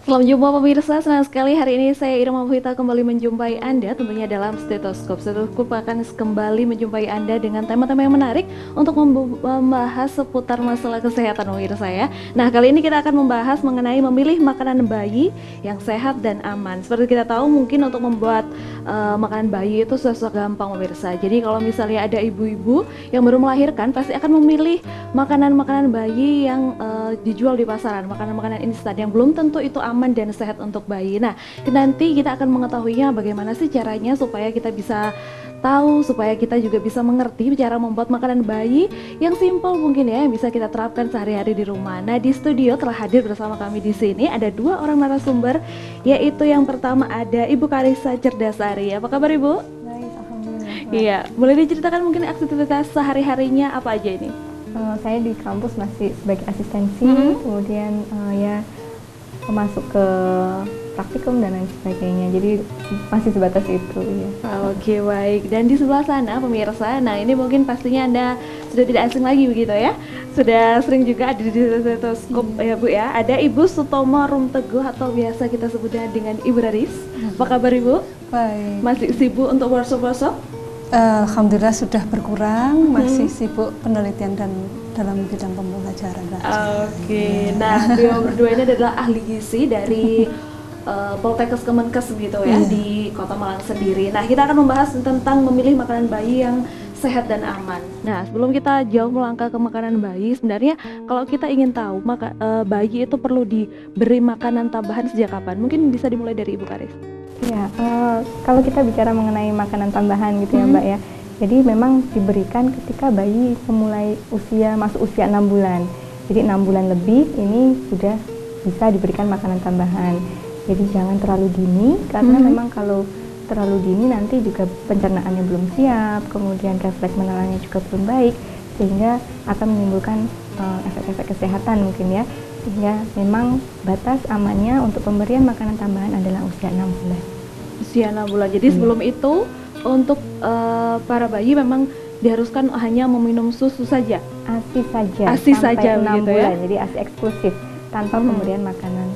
Selamat jumpa pemirsa, senang sekali hari ini saya Irma Muhita kembali menjumpai Anda tentunya dalam Stetoskop. Stetoskop akan kembali menjumpai Anda dengan tema-tema yang menarik untuk membahas seputar masalah kesehatan pemirsa ya. Nah, kali ini kita akan membahas mengenai memilih makanan bayi yang sehat dan aman. Seperti kita tahu mungkin untuk membuat makanan bayi itu susah gampang pemirsa. Jadi kalau misalnya ada ibu-ibu yang baru melahirkan pasti akan memilih makanan-makanan bayi yang dijual di pasaran, makanan-makanan instan yang belum tentu itu aman dan sehat untuk bayi. Nah, nanti kita akan mengetahuinya bagaimana sih caranya supaya kita bisa tahu, supaya kita juga bisa mengerti cara membuat makanan bayi yang simple mungkin ya, yang bisa kita terapkan sehari-hari di rumah. Nah, di studio telah hadir bersama kami di sini ada dua orang narasumber, yaitu yang pertama ada Ibu Karissa Cerdasari. Apa kabar Ibu? Baik, alhamdulillah. Iya, boleh diceritakan mungkin aktivitas sehari-harinya apa aja ini? Saya di kampus masih sebagai asistensi, kemudian ya masuk ke praktikum dan lain sebagainya. Jadi masih sebatas itu ya. Oke, baik. Dan di sebelah sana pemirsa, nah ini mungkin pastinya Anda sudah tidak asing lagi begitu ya. Sudah sering juga ada di Stetoskop ya Bu ya. Ada Ibu Sutomo Rumteguh atau biasa kita sebutnya dengan Ibu Raris. Apa kabar Ibu? Baik. Masih sibuk untuk workshop-workshop? Alhamdulillah sudah berkurang, masih sibuk penelitian dan dalam bidang pembelajaran. Oke, nah beliau berdua ini adalah ahli gizi dari Poltekkes Kemenkes gitu ya, di Kota Malang sendiri. Nah, kita akan membahas tentang memilih makanan bayi yang sehat dan aman. Nah, sebelum kita jauh melangkah ke makanan bayi, sebenarnya kalau kita ingin tahu bayi itu perlu diberi makanan tambahan sejak kapan? Mungkin bisa dimulai dari Ibu Karis. Ya, kalau kita bicara mengenai makanan tambahan gitu ya Mbak ya. Jadi memang diberikan ketika bayi masuk usia 6 bulan. Jadi 6 bulan lebih ini sudah bisa diberikan makanan tambahan. Jadi jangan terlalu dini karena memang kalau terlalu dini nanti juga pencernaannya belum siap, kemudian refleks menelannya juga belum baik, sehingga akan menimbulkan efek-efek kesehatan mungkin ya. Sehingga memang batas amannya untuk pemberian makanan tambahan adalah usia 6 bulan. Usia 6 bulan. Jadi sebelum itu untuk para bayi memang diharuskan hanya meminum susu saja. ASI saja. ASI sampai saja 6 begitu bulan. ya. Jadi ASI eksklusif tanpa pemberian makanan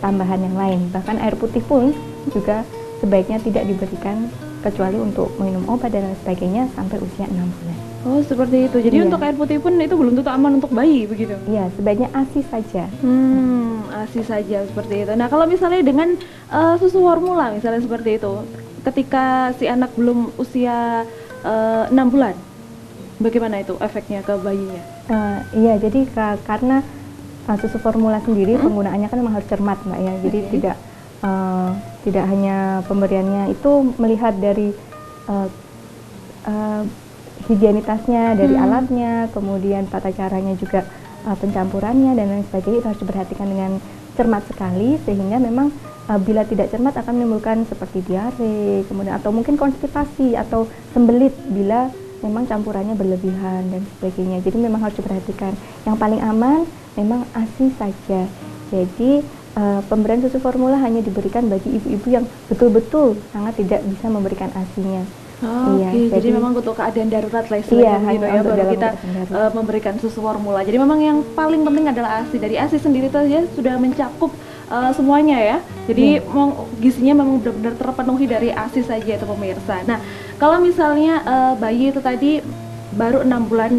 tambahan yang lain. Bahkan air putih pun juga sebaiknya tidak diberikan kecuali untuk minum obat dan lain sebagainya sampai usia 6 bulan. Oh, seperti itu. Jadi untuk air putih pun itu belum tentu aman untuk bayi begitu. Iya, sebaiknya ASI saja. ASI saja seperti itu. Nah, kalau misalnya dengan susu formula misalnya seperti itu, ketika si anak belum usia 6 bulan, bagaimana itu efeknya ke bayinya? Iya, jadi karena susu formula sendiri penggunaannya kan memang harus cermat Mbak ya. Jadi tidak hanya pemberiannya itu melihat dari higienitasnya, dari alatnya, kemudian tata caranya juga pencampurannya dan lain sebagainya itu harus diperhatikan dengan cermat sekali, sehingga memang bila tidak cermat akan menimbulkan seperti diare, kemudian atau mungkin konstipasi atau sembelit bila memang campurannya berlebihan dan sebagainya. Jadi memang harus diperhatikan. Yang paling aman memang ASI saja. Jadi pemberian susu formula hanya diberikan bagi ibu-ibu yang betul-betul sangat tidak bisa memberikan ASI-nya. Oke, jadi memang untuk keadaan darurat lah istilahnya gitu ya, baru kita memberikan susu formula. Jadi memang yang paling penting adalah ASI. Dari ASI sendiri saja sudah mencakup semuanya ya. Jadi gizinya memang benar-benar terpenuhi dari ASI saja itu pemirsa. Nah, kalau misalnya bayi itu tadi baru 6 bulan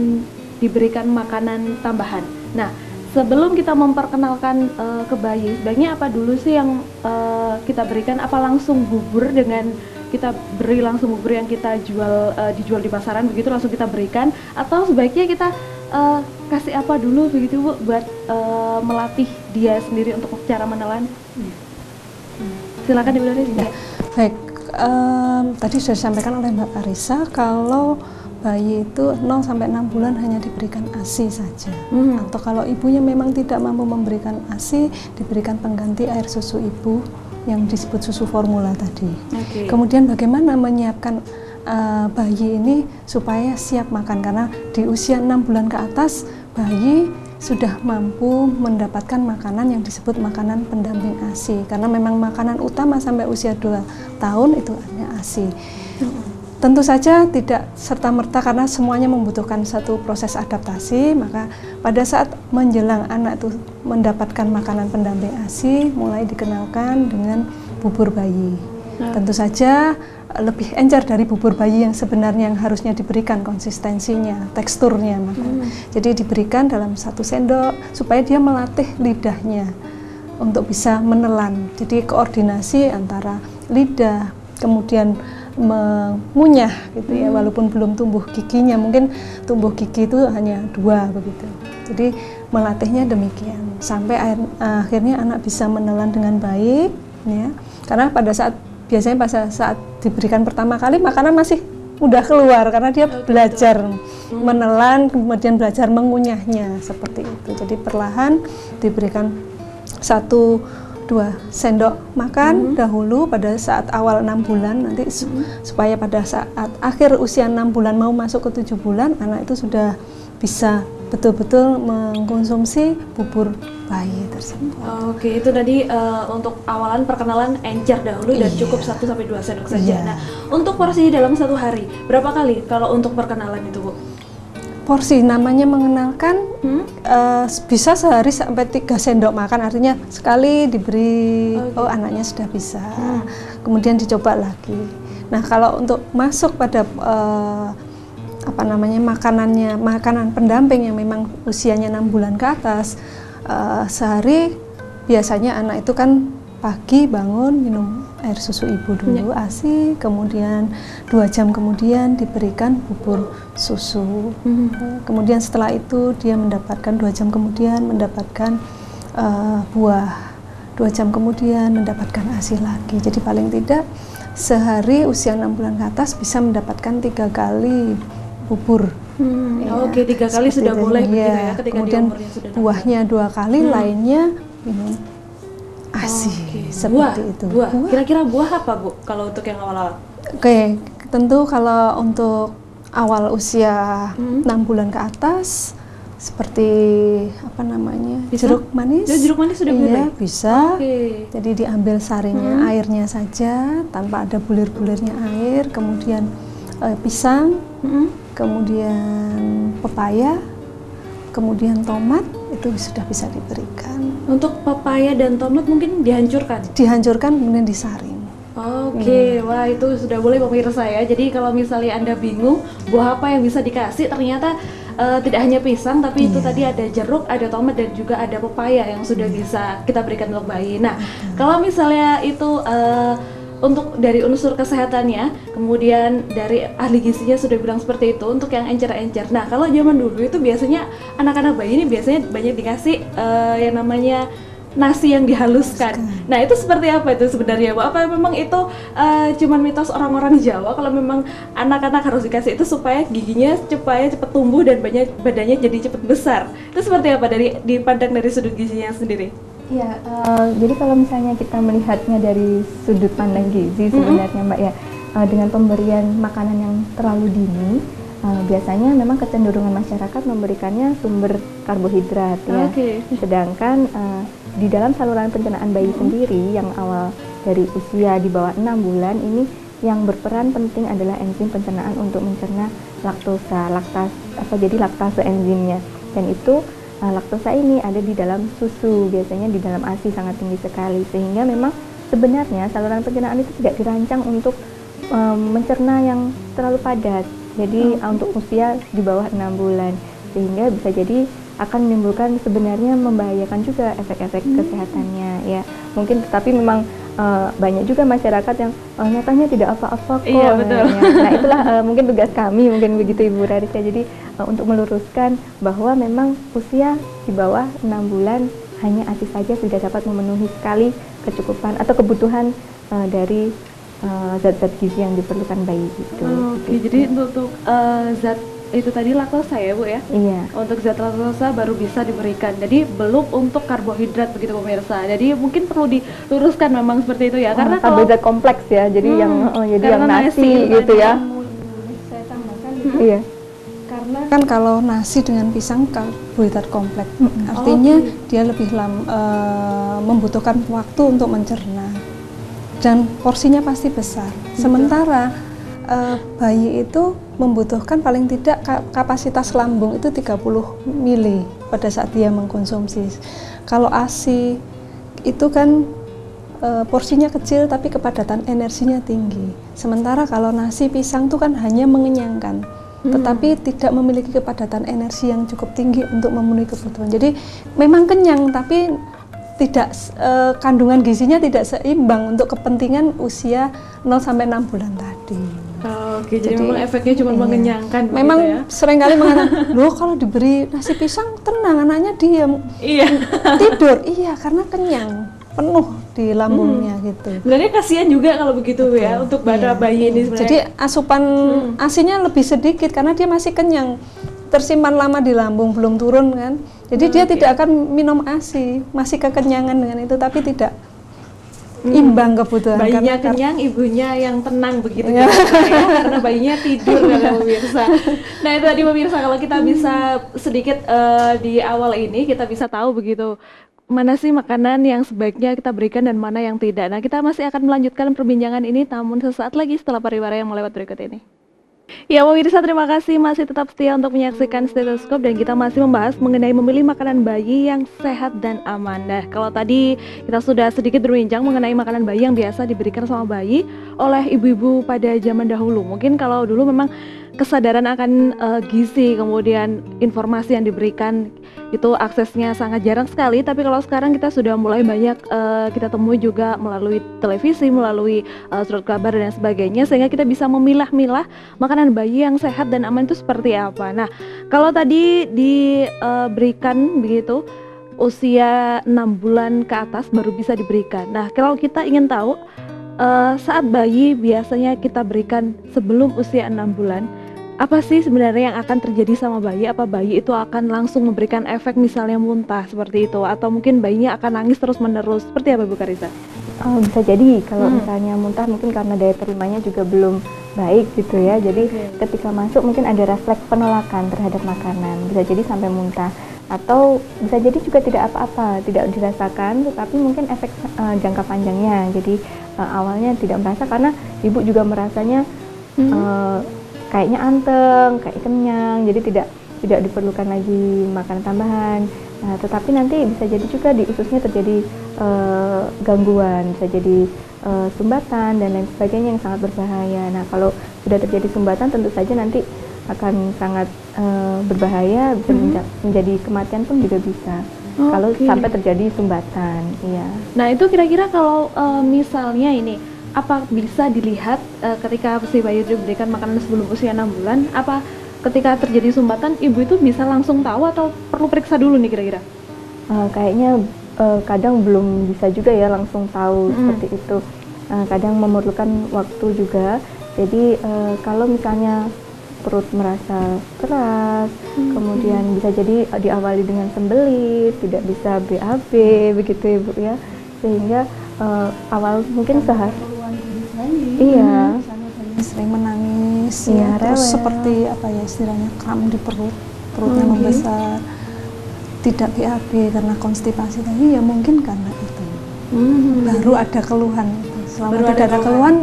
diberikan makanan tambahan. Nah, sebelum kita memperkenalkan ke bayi, sebaiknya apa dulu sih yang kita berikan? Apa langsung bubur dengan kita beri langsung bubur yang kita dijual di pasaran begitu langsung kita berikan, atau sebaiknya kita kasih apa dulu begitu Bu buat melatih dia sendiri untuk cara menelan? Silakan Ibu Doris. Ya. Baik, tadi sudah disampaikan oleh Mbak Karissa kalau bayi itu 0 sampai 6 bulan hanya diberikan ASI saja. Atau kalau ibunya memang tidak mampu memberikan ASI, diberikan pengganti air susu ibu yang disebut susu formula tadi. Kemudian bagaimana menyiapkan bayi ini supaya siap makan, karena di usia 6 bulan ke atas bayi sudah mampu mendapatkan makanan yang disebut makanan pendamping ASI, karena memang makanan utama sampai usia 2 tahun itu hanya ASI. Tentu saja tidak serta-merta karena semuanya membutuhkan satu proses adaptasi, maka pada saat menjelang anak itu mendapatkan makanan pendamping ASI, mulai dikenalkan dengan bubur bayi. Tentu saja lebih encer dari bubur bayi yang sebenarnya yang harusnya diberikan konsistensinya, teksturnya. Jadi diberikan dalam 1 sendok supaya dia melatih lidahnya untuk bisa menelan. Jadi koordinasi antara lidah, kemudian mengunyah gitu ya, walaupun belum tumbuh giginya, mungkin tumbuh gigi itu hanya 2 begitu. Jadi melatihnya demikian sampai akhirnya anak bisa menelan dengan baik ya. Karena biasanya pada saat diberikan pertama kali makanan masih udah keluar karena dia belajar menelan, kemudian belajar mengunyahnya seperti itu. Jadi perlahan diberikan 1-2 sendok makan dahulu pada saat awal 6 bulan, nanti supaya pada saat akhir usia 6 bulan mau masuk ke 7 bulan anak itu sudah bisa betul-betul mengkonsumsi bubur bayi tersebut. Oke, itu tadi untuk awalan perkenalan encer dahulu dan cukup 1-2 sendok saja. Nah, untuk porsinya dalam 1 hari berapa kali kalau untuk perkenalan itu, Bu? Porsi namanya mengenalkan bisa sehari sampai 3 sendok makan, artinya sekali diberi anaknya sudah bisa, kemudian dicoba lagi. Nah kalau untuk masuk pada makanan pendamping yang memang usianya 6 bulan ke atas, sehari biasanya anak itu kan pagi bangun minum air susu ibu dulu ASI, kemudian 2 jam kemudian diberikan bubur susu. Kemudian setelah itu dia mendapatkan 2 jam kemudian mendapatkan buah, 2 jam kemudian mendapatkan ASI lagi. Jadi paling tidak sehari usia 6 bulan ke atas bisa mendapatkan 3 kali bubur. Oke, 3 kali sudah boleh begitu ya, ketika kemudian di umurnya sudah 6 buahnya 2 kali, lainnya minum ASI. Seperti itu. Buah. Kira-kira buah apa, Bu, kalau untuk yang awal-awal? Oke, tentu kalau untuk awal usia 6 bulan ke atas seperti jeruk manis. Jeruk manis sudah boleh? Bisa. Jadi diambil sarinya, airnya saja tanpa ada bulir-bulirnya air, kemudian pisang, kemudian pepaya, kemudian tomat, itu sudah bisa diberikan. Untuk pepaya dan tomat mungkin dihancurkan? Dihancurkan kemudian disaring. Oke, wah itu sudah boleh pemirsa ya. Jadi kalau misalnya Anda bingung buah apa yang bisa dikasih, ternyata tidak hanya pisang, tapi itu tadi ada jeruk, ada tomat, dan juga ada pepaya yang sudah bisa kita berikan untuk bayi. Nah, kalau misalnya itu untuk dari unsur kesehatannya, kemudian dari ahli gizinya sudah bilang seperti itu, untuk yang encer-encer. Nah, kalau zaman dulu itu biasanya anak-anak bayi ini biasanya banyak dikasih yang namanya nasi yang dihaluskan. Nah, itu seperti apa itu sebenarnya, Bu? Apa memang itu cuman mitos orang-orang Jawa kalau memang anak-anak harus dikasih itu supaya giginya cepat tumbuh dan badannya jadi cepat besar? Itu seperti apa dipandang dari sudut gizinya sendiri? Ya, jadi kalau misalnya kita melihatnya dari sudut pandang gizi sebenarnya Mbak ya, dengan pemberian makanan yang terlalu dini, biasanya memang kecenderungan masyarakat memberikannya sumber karbohidrat ya. Sedangkan di dalam saluran pencernaan bayi sendiri yang awal dari usia di bawah 6 bulan ini yang berperan penting adalah enzim pencernaan untuk mencerna laktase enzimnya, dan itu laktosa ini ada di dalam susu, biasanya di dalam ASI sangat tinggi sekali, sehingga memang sebenarnya saluran pencernaan itu tidak dirancang untuk mencerna yang terlalu padat, jadi untuk usia di bawah 6 bulan, sehingga bisa jadi akan menimbulkan, sebenarnya membahayakan juga efek-efek kesehatannya ya. Mungkin tetapi memang banyak juga masyarakat yang nyatanya tidak apa-apa kok. Iya, betul. Nah itulah mungkin tugas kami, mungkin begitu Ibu Rarika. Jadi untuk meluruskan bahwa memang usia di bawah 6 bulan hanya ASI saja sudah dapat memenuhi sekali kecukupan atau kebutuhan dari zat-zat gizi yang diperlukan bayi itu. Oke, jadi untuk zat itu tadi laktosa ya, Bu ya? Iya. Untuk zat laktosa baru bisa diberikan. Jadi belum untuk karbohidrat begitu pemirsa. Jadi mungkin perlu diluruskan memang seperti itu ya. Karena karbohidrat kompleks ya. Jadi yang nasi gitu ya. Saya tambahkan Iya. Karena kan kalau nasi dengan pisang karbohidrat kompleks, artinya dia lebih membutuhkan waktu untuk mencerna dan porsinya pasti besar. Sementara bayi itu membutuhkan paling tidak kapasitas lambung itu 30 mili pada saat dia mengkonsumsi. Kalau ASI itu kan porsinya kecil tapi kepadatan energinya tinggi. Sementara kalau nasi pisang itu kan hanya mengenyangkan, tetapi tidak memiliki kepadatan energi yang cukup tinggi untuk memenuhi kebutuhan. Jadi memang kenyang tapi tidak kandungan gizinya tidak seimbang untuk kepentingan usia 0 sampai 6 bulan tadi. Oke, jadi memang efeknya cuma mengenyangkan. Memang ya? Seringkali mengatakan, loh kalau diberi nasi pisang tenang, anaknya diam, tidur. Iya, karena kenyang, penuh di lambungnya gitu. Sebenarnya kasihan juga kalau begitu. Betul. Ya, untuk bayi ini sebenarnya. Jadi asupan ASI-nya lebih sedikit karena dia masih kenyang, tersimpan lama di lambung, belum turun kan. Jadi dia tidak akan minum ASI, masih kekenyangan dengan itu, tapi tidak imbang kebutuhan. Bayinya kenyang, ibunya yang tenang begitu ya, karena bayinya tidur kan pemirsa. Nah itu tadi pemirsa, kalau kita bisa sedikit di awal ini kita bisa tahu begitu mana sih makanan yang sebaiknya kita berikan dan mana yang tidak. Nah kita masih akan melanjutkan perbincangan ini namun sesaat lagi setelah pariwara yang melewat berikut ini. Ya pemirsa, terima kasih masih tetap setia untuk menyaksikan Stetoskop dan kita masih membahas mengenai memilih makanan bayi yang sehat dan aman. Nah kalau tadi kita sudah sedikit berbincang mengenai makanan bayi yang biasa diberikan sama bayi oleh ibu-ibu pada zaman dahulu. Mungkin kalau dulu memang kesadaran akan gizi, kemudian informasi yang diberikan itu aksesnya sangat jarang sekali, tapi kalau sekarang kita sudah mulai banyak kita temui juga melalui televisi, melalui surat kabar dan sebagainya, sehingga kita bisa memilah-milah makanan bayi yang sehat dan aman itu seperti apa. Nah kalau tadi diberikan begitu usia 6 bulan ke atas baru bisa diberikan. Nah kalau kita ingin tahu saat bayi biasanya kita berikan sebelum usia 6 bulan, apa sih sebenarnya yang akan terjadi sama bayi? Apa bayi itu akan langsung memberikan efek misalnya muntah seperti itu? Atau mungkin bayinya akan nangis terus menerus? Seperti apa Bu Karissa? Bisa jadi kalau misalnya muntah mungkin karena daya terimanya juga belum baik gitu ya. Jadi ketika masuk mungkin ada refleks penolakan terhadap makanan. Bisa jadi sampai muntah. Atau bisa jadi juga tidak apa-apa, tidak dirasakan, tetapi mungkin efek jangka panjangnya. Jadi awalnya tidak merasa karena ibu juga merasanya kayaknya anteng, kayak kenyang, jadi tidak diperlukan lagi makanan tambahan. Nah, tetapi nanti bisa jadi juga di ususnya terjadi gangguan, bisa jadi sumbatan dan lain sebagainya yang sangat berbahaya. Nah, kalau sudah terjadi sumbatan tentu saja nanti akan sangat berbahaya, bisa menjadi kematian pun juga bisa. Kalau sampai terjadi sumbatan, iya. Nah itu kira-kira kalau misalnya ini, apa bisa dilihat ketika si bayi diberikan makanan sebelum usia 6 bulan, apa ketika terjadi sumbatan ibu itu bisa langsung tahu atau perlu periksa dulu nih kira-kira? Kayaknya kadang belum bisa juga ya langsung tahu seperti itu. Kadang memerlukan waktu juga. Jadi kalau misalnya perut merasa keras, kemudian bisa jadi diawali dengan sembelit, tidak bisa BAB begitu Ibu ya, sehingga awal mungkin iya, sering menangis, iya, terus seperti apa ya istilahnya kram di perutnya membesar, tidak BAB karena konstipasi tadi ya mungkin karena itu. Baru ada keluhan itu. Selama tidak ada keluhan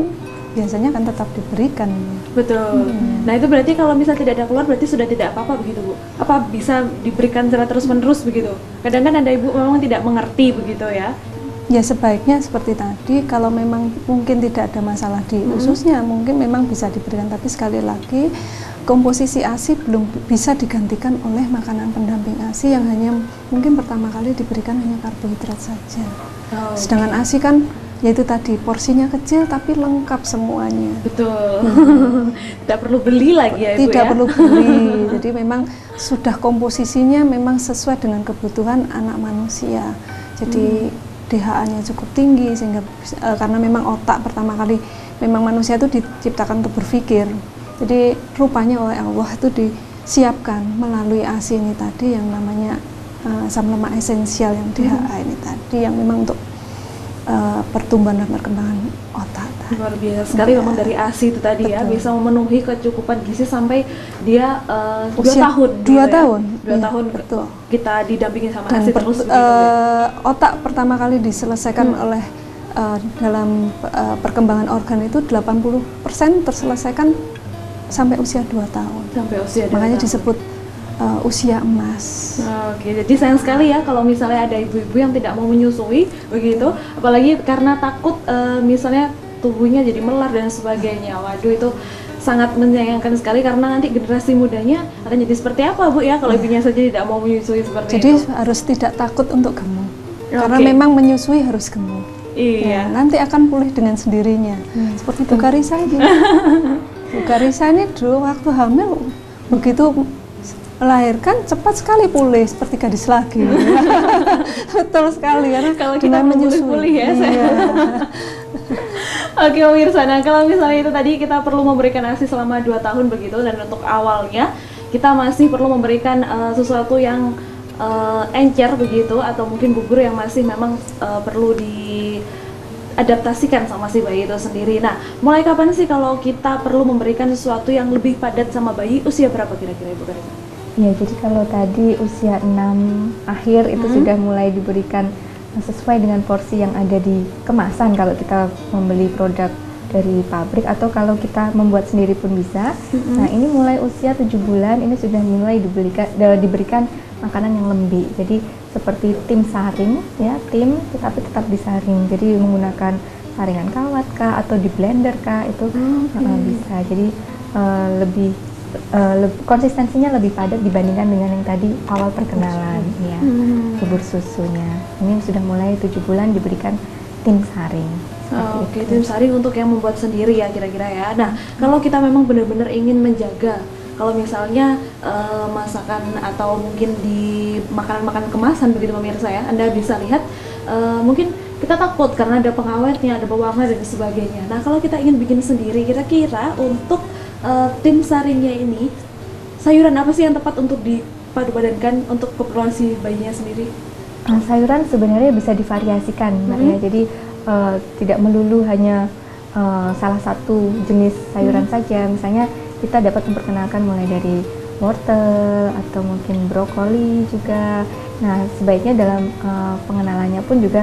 biasanya akan tetap diberikan. Betul. Nah itu berarti kalau misalnya tidak ada keluhan berarti sudah tidak apa-apa begitu Bu? Apa bisa diberikan secara terus-menerus begitu? Kadang kan ada ibu memang tidak mengerti begitu ya? Ya sebaiknya seperti tadi, kalau memang mungkin tidak ada masalah di ususnya, mungkin memang bisa diberikan. Tapi sekali lagi komposisi ASI belum bisa digantikan oleh makanan pendamping ASI yang hanya mungkin pertama kali diberikan hanya karbohidrat saja. Sedangkan ASI kan yaitu tadi porsinya kecil tapi lengkap semuanya. Betul. Tidak perlu beli lagi ya Ibu. Tidak perlu beli. Jadi memang sudah komposisinya memang sesuai dengan kebutuhan anak manusia. Jadi DHA-nya cukup tinggi sehingga karena memang otak pertama kali memang manusia itu diciptakan untuk berpikir. Jadi rupanya oleh Allah itu disiapkan melalui ASI ini tadi yang namanya asam lemak esensial yang DHA ini tadi yang memang untuk pertumbuhan dan perkembangan otak. Luar biasa sekali memang dari ASI itu tadi. Betul. Ya bisa memenuhi kecukupan gizi sampai dia 2 tahun. 2 tahun. 2 tahun betul. Kita didampingi sama ASI terus. Otak pertama kali diselesaikan oleh dalam perkembangan organ itu 80% terselesaikan sampai usia 2 tahun. Sampai usia 2 Makanya tahun. disebut usia emas. Oke, jadi sayang sekali ya kalau misalnya ada ibu-ibu yang tidak mau menyusui begitu, apalagi karena takut misalnya tubuhnya jadi melar dan sebagainya. Waduh, itu sangat menyayangkan sekali karena nanti generasi mudanya akan jadi seperti apa, Bu ya, kalau ibunya saja tidak mau menyusui seperti Jadi itu. harus tidak takut untuk gemuk. Karena Oke. memang menyusui harus gemuk. Ya, Iya. nanti akan pulih dengan sendirinya. Seperti Bu Karisa ini. Bu Karisa ini dulu waktu hamil begitu melahirkan cepat sekali pulih seperti gadis lagi. Betul sekali karena Kalau kita dengan mau menyusui. pulih ya, Iya. Oke pemirsa, nah kalau misalnya itu tadi kita perlu memberikan ASI selama 2 tahun begitu, dan untuk awalnya kita masih perlu memberikan sesuatu yang encer begitu, atau mungkin bubur yang masih memang perlu diadaptasikan sama si bayi itu sendiri. Nah, mulai kapan sih kalau kita perlu memberikan sesuatu yang lebih padat sama bayi, usia berapa kira-kira Ibu Karisa? Ya, jadi kalau tadi usia 6 akhir itu sudah mulai diberikan sesuai dengan porsi yang ada di kemasan kalau kita membeli produk dari pabrik, atau kalau kita membuat sendiri pun bisa. Nah, ini mulai usia 7 bulan ini sudah mulai diberikan makanan yang lembik. Jadi seperti tim saring ya, tim tetapi tetap disaring. Jadi menggunakan saringan kawat kah atau di blender kah itu bisa. Jadi konsistensinya lebih padat dibandingkan dengan yang tadi awal perkenalan ya, bubur susunya. Ini sudah mulai 7 bulan diberikan tim saring. Oke, tim saring untuk yang membuat sendiri ya kira-kira ya. Nah, kalau kita memang benar-benar ingin menjaga, kalau misalnya masakan atau mungkin di makanan-makanan kemasan begitu pemirsa ya, Anda bisa lihat mungkin kita takut karena ada pengawetnya, ada pewarna dan sebagainya. Nah, kalau kita ingin bikin sendiri, kira-kira untuk tim saringnya ini, sayuran apa sih yang tepat untuk dipadu-padankan untuk keperluan si bayinya sendiri? Sayuran sebenarnya bisa divariasikan, Mbak ya. Jadi tidak melulu hanya salah satu jenis sayuran saja. Misalnya kita dapat memperkenalkan mulai dari wortel atau mungkin brokoli juga. Nah, sebaiknya dalam pengenalannya pun juga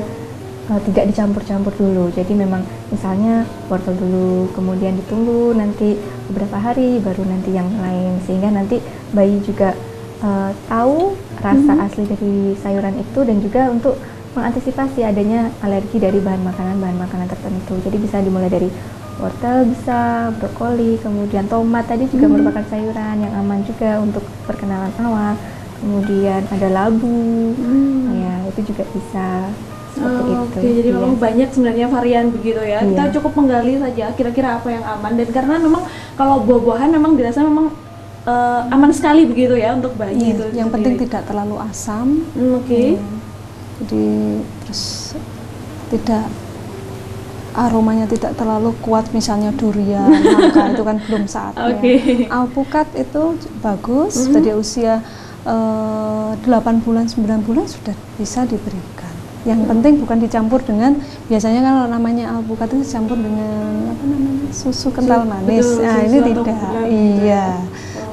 tidak dicampur-campur dulu. Jadi memang misalnya wortel dulu, kemudian ditunggu nanti beberapa hari baru nanti yang lain, sehingga nanti bayi juga tahu rasa asli dari sayuran itu, dan juga untuk mengantisipasi adanya alergi dari bahan makanan tertentu. Jadi bisa dimulai dari wortel, bisa brokoli, kemudian tomat tadi juga merupakan sayuran yang aman juga untuk perkenalan awal. Kemudian ada labu, ya itu juga bisa. Oke, jadi memang banyak sebenarnya varian begitu ya. Kita cukup menggali saja kira-kira apa yang aman, dan karena memang kalau buah-buahan memang dirasa memang aman sekali begitu ya untuk bayi itu. Yang penting tidak terlalu asam. Oke. Jadi terus tidak aromanya tidak terlalu kuat, misalnya durian, nangka itu kan belum saatnya. Alpukat itu bagus, dari usia 8 bulan 9 bulan sudah bisa diberikan. Yang penting bukan dicampur dengan, biasanya kalau namanya alpukat itu dicampur dengan apa namanya, susu kental manis. Betul, nah, susu ini atau tidak. gula Iya.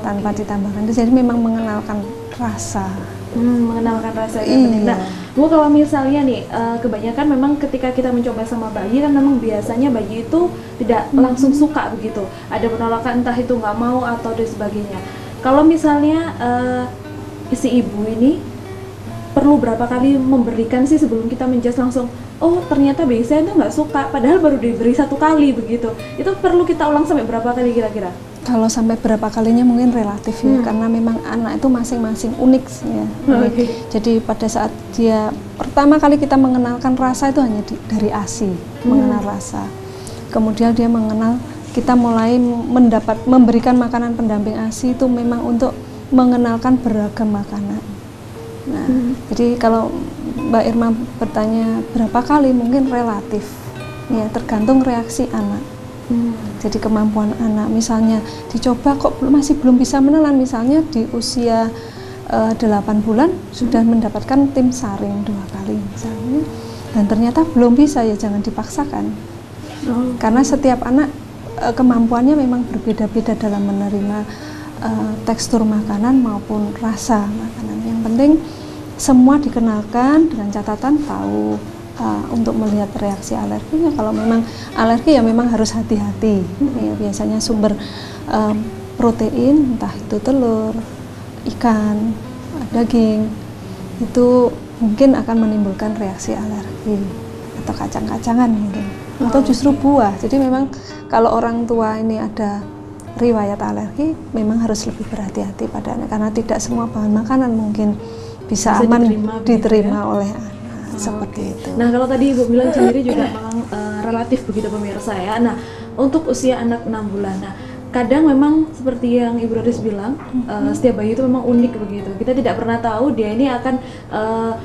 Tanpa ditambahkan. Jadi memang mengenalkan rasa. Mengenalkan rasa yang penting. Nah, Bu, kalau misalnya nih kebanyakan memang ketika kita mencoba sama bayi kan memang biasanya bayi itu tidak langsung suka begitu. Ada penolakan, entah itu nggak mau atau dan sebagainya. Kalau misalnya si ibu ini perlu berapa kali memberikan sih sebelum kita menjudge langsung, oh ternyata bayi saya itu nggak suka, padahal baru diberi 1 kali begitu. Itu perlu kita ulang sampai berapa kali kira-kira? Kalau sampai berapa kalinya mungkin relatif ya, karena memang anak itu masing-masing unik ya. Jadi pada saat dia pertama kali kita mengenalkan rasa itu hanya dari ASI, mengenal rasa. Kemudian dia mengenal, kita mulai memberikan makanan pendamping ASI itu memang untuk mengenalkan beragam makanan. Nah, jadi kalau Mbak Irma bertanya berapa kali, mungkin relatif ya, tergantung reaksi anak. Jadi kemampuan anak, misalnya dicoba kok masih belum bisa menelan, misalnya di usia 8 bulan sudah mendapatkan tim saring 2 kali misalnya, dan ternyata belum bisa, ya jangan dipaksakan. Karena setiap anak kemampuannya memang berbeda-beda dalam menerima tekstur makanan maupun rasa makanan. Yang penting semua dikenalkan dengan catatan tahu untuk melihat reaksi alerginya. Kalau memang alergi ya memang harus hati-hati. Ya, biasanya sumber protein, entah itu telur, ikan, daging, itu mungkin akan menimbulkan reaksi alergi, atau kacang-kacangan mungkin, atau justru buah. Jadi memang kalau orang tua ini ada riwayat alergi, memang harus lebih berhati-hati pada anak, karena tidak semua bahan makanan mungkin bisa aman diterima oleh anak. Seperti itu. Nah, kalau tadi Ibu bilang sendiri juga memang relatif begitu pemirsa ya. Nah, untuk usia anak 6 bulan, nah kadang memang seperti yang Ibu Doris bilang, setiap bayi itu memang unik begitu. Kita tidak pernah tahu dia ini akan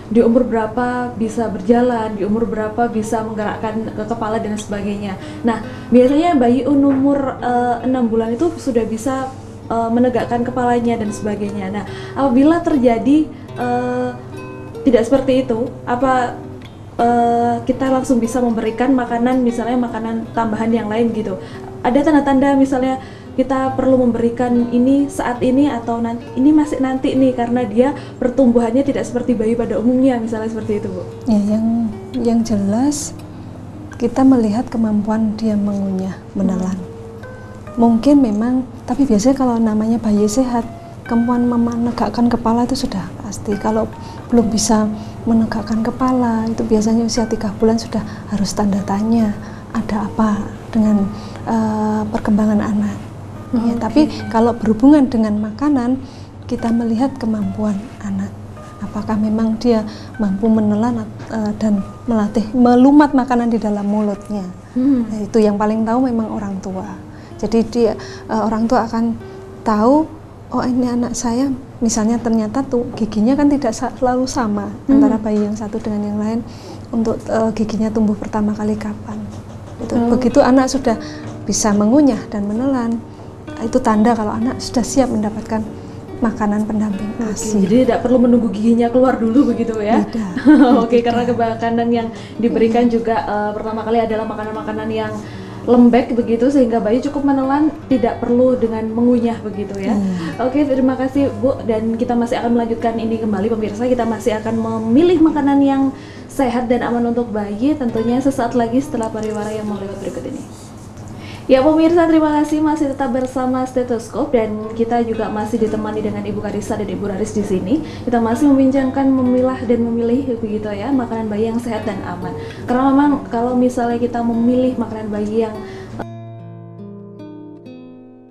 di umur berapa bisa berjalan, di umur berapa bisa menggerakkan ke kepala dan sebagainya. Nah, biasanya bayi umur 6 bulan itu sudah bisa menegakkan kepalanya dan sebagainya. Nah, apabila terjadi tidak seperti itu, apa kita langsung bisa memberikan makanan, misalnya makanan tambahan yang lain gitu? Ada tanda-tanda misalnya kita perlu memberikan ini saat ini atau nanti, ini masih nanti nih karena dia pertumbuhannya tidak seperti bayi pada umumnya, misalnya seperti itu, Bu? Ya, yang jelas kita melihat kemampuan dia mengunyah, menelan. Mungkin memang, tapi biasanya kalau namanya bayi sehat, kemampuan menegakkan kepala itu sudah pasti. Kalau belum bisa menegakkan kepala, itu biasanya usia 3 bulan sudah harus tanda tanya ada apa dengan perkembangan anak. Ya, tapi kalau berhubungan dengan makanan, kita melihat kemampuan anak. Apakah memang dia mampu menelan dan melatih melumat makanan di dalam mulutnya. Nah, itu yang paling tahu memang orang tua. Jadi orang tua akan tahu, oh ini anak saya misalnya ternyata tuh giginya kan tidak selalu sama antara bayi yang satu dengan yang lain untuk giginya tumbuh pertama kali kapan. Begitu anak sudah bisa mengunyah dan menelan, itu tanda kalau anak sudah siap mendapatkan makanan pendamping ASI. Jadi tidak perlu menunggu giginya keluar dulu begitu ya? Oke, karena makanan yang diberikan juga pertama kali adalah makanan-makanan yang lembek begitu, sehingga bayi cukup menelan, tidak perlu dengan mengunyah begitu ya. Oke, terima kasih Bu, dan kita masih akan melanjutkan ini kembali pemirsa. Kita masih akan memilih makanan yang sehat dan aman untuk bayi, tentunya sesaat lagi setelah pariwara yang mau lewat berikut ini. Ya pemirsa, terima kasih masih tetap bersama Stetoskop, dan kita juga masih ditemani dengan Ibu Karissa dan Ibu Raris di sini. Kita masih membincangkan memilah dan memilih begitu ya makanan bayi yang sehat dan aman. Karena memang kalau misalnya kita memilih makanan bayi yang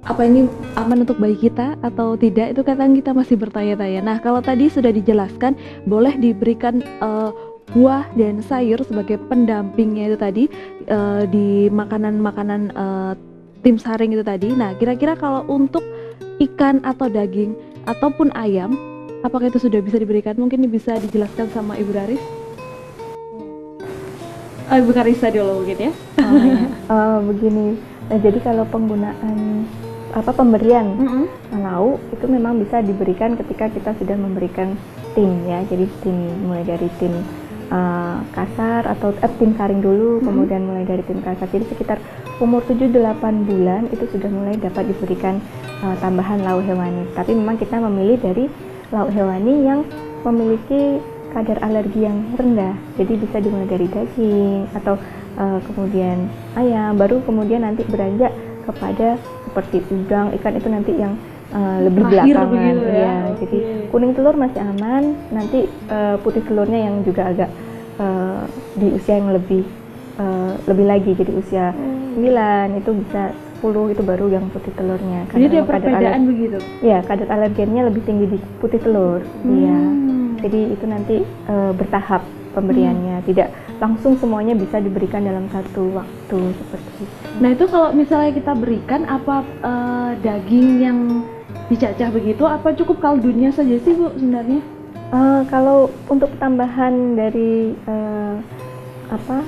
apa ini aman untuk bayi kita atau tidak, itu kadang kita masih bertanya-tanya. Nah, kalau tadi sudah dijelaskan boleh diberikan buah dan sayur sebagai pendampingnya itu tadi di makanan-makanan tim saring itu tadi. Nah, kira-kira kalau untuk ikan atau daging ataupun ayam, apakah itu sudah bisa diberikan? Mungkin bisa dijelaskan sama Ibu Raris? Ibu Karissa dulu mungkin ya. Begini, jadi kalau penggunaan pemberian lauk itu memang bisa diberikan ketika kita sudah memberikan tim ya. Jadi tim mulai dari tim kasar atau tim saring dulu, kemudian mulai dari tim kasar. Jadi sekitar umur 7-8 bulan itu sudah mulai dapat diberikan tambahan lauk hewani. Tapi memang kita memilih dari lauk hewani yang memiliki kadar alergi yang rendah. Jadi bisa dimulai dari daging atau kemudian ayam, baru kemudian nanti beranjak kepada seperti udang, ikan itu nanti yang lebih belakangan ya. Jadi kuning telur masih aman, nanti putih telurnya yang juga agak di usia yang lebih lagi, jadi usia 9 itu bisa 10 itu baru yang putih telurnya. Jadi ada perbedaan begitu? Ya, kadar alergennya lebih tinggi di putih telur. Iya. Jadi itu nanti bertahap pemberiannya, tidak langsung semuanya bisa diberikan dalam satu waktu seperti itu. Nah, itu kalau misalnya kita berikan apa daging yang dicacah begitu, apa cukup kaldunya saja sih Bu sebenarnya? Kalau untuk tambahan dari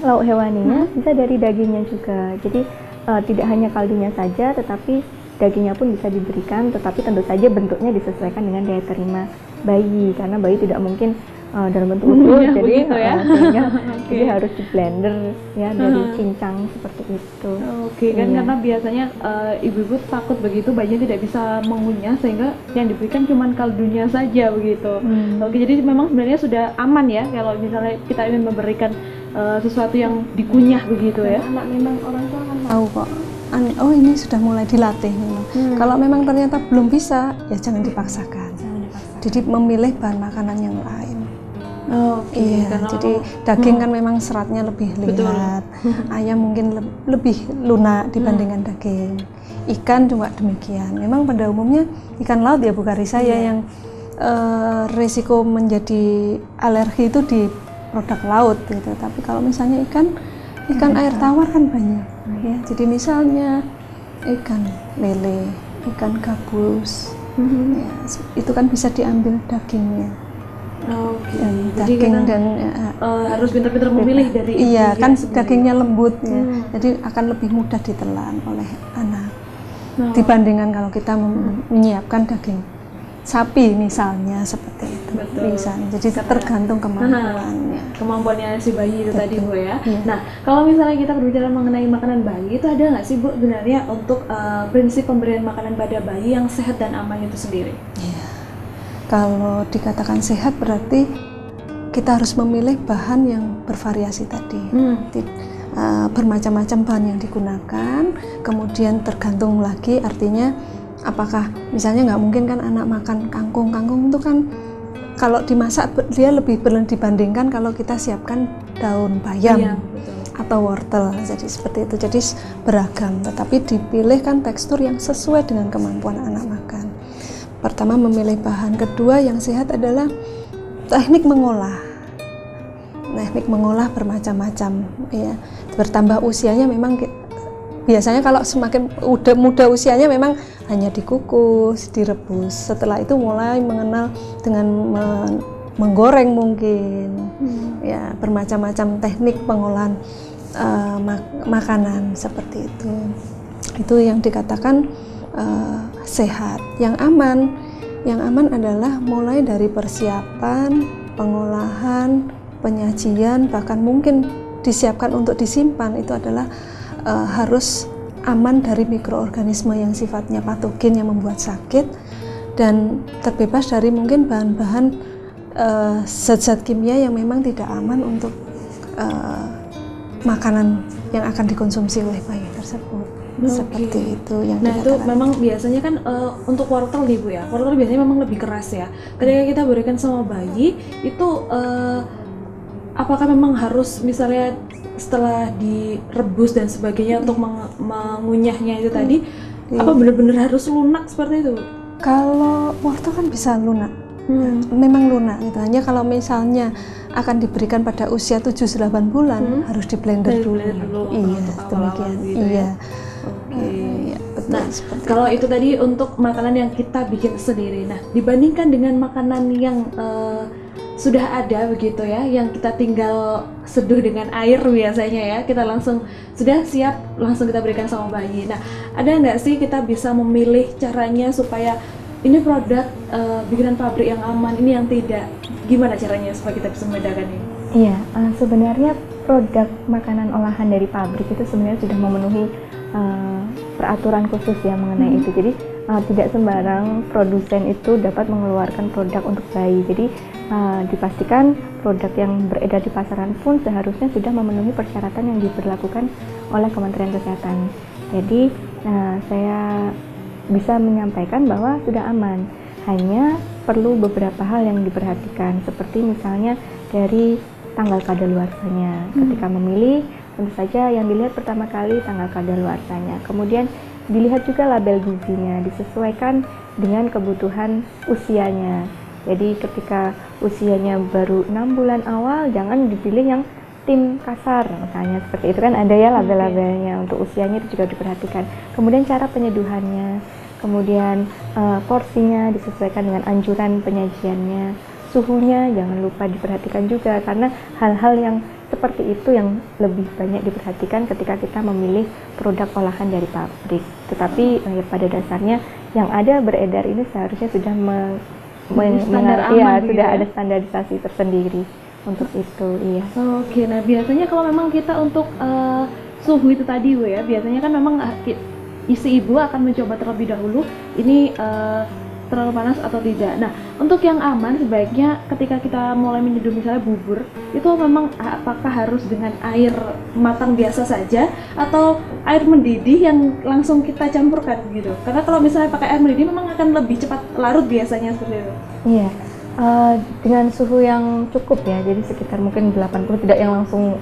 lauk hewaninya bisa dari dagingnya juga. Jadi tidak hanya kaldunya saja, tetapi dagingnya pun bisa diberikan, tetapi tentu saja bentuknya disesuaikan dengan daya terima bayi, karena bayi tidak mungkin dalam bentuk utuh, jadi jadi harus di blender ya, dari cincang seperti itu. Kan karena biasanya ibu-ibu takut begitu bayinya tidak bisa mengunyah, sehingga yang diberikan cuma kaldunya saja begitu. Jadi memang sebenarnya sudah aman ya kalau misalnya kita ingin memberikan sesuatu yang dikunyah begitu ya. Anak memang orang tua kan Tahu kok. Oh ini sudah mulai dilatih memang. Kalau memang ternyata belum bisa, ya jangan dipaksakan. Jadi memilih bahan makanan yang lain. Iya, jadi daging kan memang seratnya lebih lihat, ayam mungkin lebih lunak dibandingkan daging. Ikan juga demikian. Memang pada umumnya ikan laut ya Bu Karissa ya yang risiko menjadi alergi itu di produk laut gitu. Tapi kalau misalnya ikan air tawar kan banyak. Ya, jadi misalnya ikan lele, ikan gabus, ya, itu kan bisa diambil dagingnya. Daging dan harus pintar-pintar memilih dari iya kan dagingnya lembut ya, jadi akan lebih mudah ditelan oleh anak dibandingkan kalau kita menyiapkan daging sapi misalnya seperti itu. Misalnya, jadi tergantung kemampuannya si bayi itu tadi Bu ya. Nah kalau misalnya kita berbicara mengenai makanan bayi itu ada nggak sih Bu sebenarnya untuk prinsip pemberian makanan pada bayi yang sehat dan aman itu sendiri? Kalau dikatakan sehat berarti kita harus memilih bahan yang bervariasi tadi. Bermacam-macam bahan yang digunakan, kemudian tergantung lagi artinya apakah misalnya nggak mungkin kan anak makan kangkung itu kan kalau dimasak dia lebih dibandingkan kalau kita siapkan daun bayam atau wortel, jadi seperti itu. Jadi beragam, tetapi dipilih kan tekstur yang sesuai dengan kemampuan anak makan. Pertama memilih bahan, kedua yang sehat adalah teknik mengolah. Teknik mengolah bermacam-macam ya. Bertambah usianya memang biasanya kalau semakin muda usianya memang hanya dikukus, direbus. Setelah itu mulai mengenal dengan menggoreng mungkin. Ya, bermacam-macam teknik pengolahan makanan seperti itu. Itu yang dikatakan sehat. Yang aman adalah mulai dari persiapan, pengolahan, penyajian, bahkan mungkin disiapkan untuk disimpan itu adalah harus aman dari mikroorganisme yang sifatnya patogen yang membuat sakit dan terbebas dari mungkin bahan-bahan zat-zat kimia yang memang tidak aman untuk makanan yang akan dikonsumsi oleh bayi tersebut. Seperti itu yang dikatakan. Itu memang biasanya kan untuk wortel nih Bu ya, wortel biasanya memang lebih keras ya. Ketika kita berikan sama bayi itu apakah memang harus misalnya setelah direbus dan sebagainya untuk mengunyahnya itu tadi apa benar-benar harus lunak seperti itu? Kalau wortel kan bisa lunak, memang lunak gitu. Hanya kalau misalnya akan diberikan pada usia 7-8 bulan harus di blender dulu. Iya, demikian. Iya. Iya, nah, kalau itu tadi untuk makanan yang kita bikin sendiri. Nah, dibandingkan dengan makanan yang sudah ada begitu ya, yang kita tinggal seduh dengan air biasanya ya, kita langsung sudah siap langsung kita berikan sama bayi. Nah, ada nggak sih kita bisa memilih caranya supaya ini produk bikinan pabrik yang aman, ini yang tidak? Gimana caranya supaya kita bisa membedakan ini? Iya, sebenarnya produk makanan olahan dari pabrik itu sebenarnya sudah memenuhi peraturan khusus ya mengenai itu. Jadi tidak sembarang produsen itu dapat mengeluarkan produk untuk bayi. Jadi dipastikan produk yang beredar di pasaran pun seharusnya sudah memenuhi persyaratan yang diberlakukan oleh Kementerian Kesehatan. Jadi saya bisa menyampaikan bahwa sudah aman. Hanya perlu beberapa hal yang diperhatikan, seperti misalnya dari tanggal kadaluarsanya. Ketika memilih, tentu saja yang dilihat pertama kali tanggal kadaluarsanya. Kemudian dilihat juga label gizinya, disesuaikan dengan kebutuhan usianya. Jadi ketika usianya baru 6 bulan awal, jangan dipilih yang tim kasar, misalnya seperti itu kan ada ya label-labelnya. Untuk usianya itu juga diperhatikan. Kemudian cara penyeduhannya, kemudian porsinya disesuaikan dengan anjuran penyajiannya, suhunya jangan lupa diperhatikan juga, karena hal-hal yang seperti itu yang lebih banyak diperhatikan ketika kita memilih produk olahan dari pabrik. Tetapi pada dasarnya yang ada beredar ini seharusnya sudah sudah ada standarisasi tersendiri untuk itu. Iya. Oke, nah biasanya kalau memang kita untuk suhu itu tadi Bu ya, biasanya kan memang si ibu akan mencoba terlebih dahulu ini terlalu panas atau tidak. Nah, untuk yang aman sebaiknya ketika kita mulai menyeduh misalnya bubur, itu memang apakah harus dengan air matang biasa saja atau air mendidih yang langsung kita campurkan gitu? Karena kalau misalnya pakai air mendidih memang akan lebih cepat larut biasanya seperti itu. Iya, dengan suhu yang cukup ya, jadi sekitar mungkin 80, tidak yang langsung